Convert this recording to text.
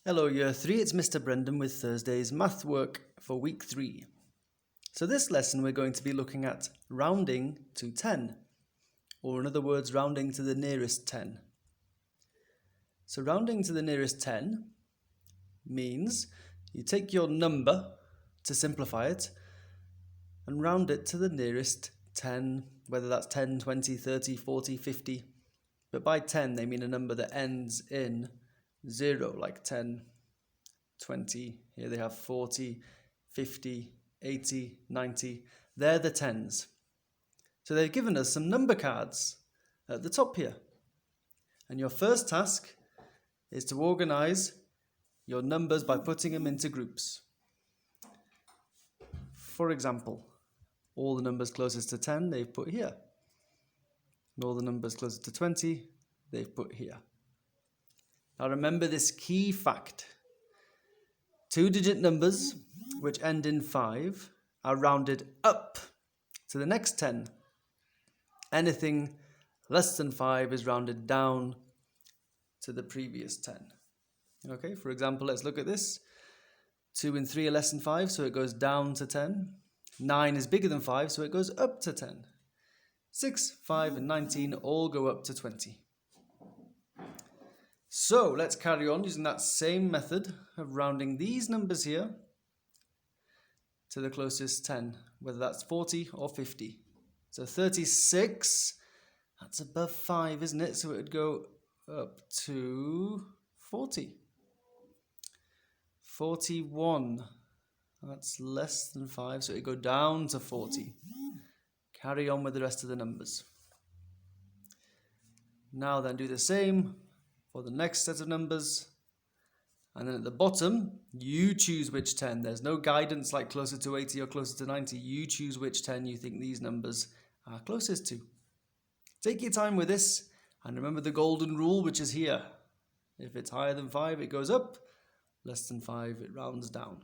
Hello Year 3, it's Mr. Brendan with Thursday's math work for week 3. So this lesson we're going to be looking at rounding to 10, or in other words rounding to the nearest 10. So rounding to the nearest 10 means you take your number to simplify it and round it to the nearest 10, whether that's 10, 20, 30, 40, 50. But by 10 they mean a number that ends in 0, like 10, 20, here they have 40, 50, 80, 90. They're the 10s. So they've given us some number cards at the top here. And your first task is to organize your numbers by putting them into groups. For example, all the numbers closest to 10 they've put here. And all the numbers closest to 20 they've put here. Now remember this key fact. 2-digit numbers which end in 5 are rounded up to the next 10. Anything less than 5 is rounded down to the previous 10. Okay, for example, let's look at this. 2 and 3 are less than 5, so it goes down to 10. 9 is bigger than 5, so it goes up to 10. 6, 5 and 19 all go up to 20. So let's carry on using that same method of rounding these numbers here to the closest 10, whether that's 40 or 50. So 36, that's above 5, isn't it? So it would go up to 40. 41, that's less than 5, so it would go down to 40. Carry on with the rest of the numbers. Now then do the same for the next set of numbers, and then at the bottom you choose which 10. There's no guidance like closer to 80 or closer to 90. You choose which 10 you think these numbers are closest to. Take your time with this and remember the golden rule, which is here. If it's higher than 5 it goes up, less than 5 it rounds down.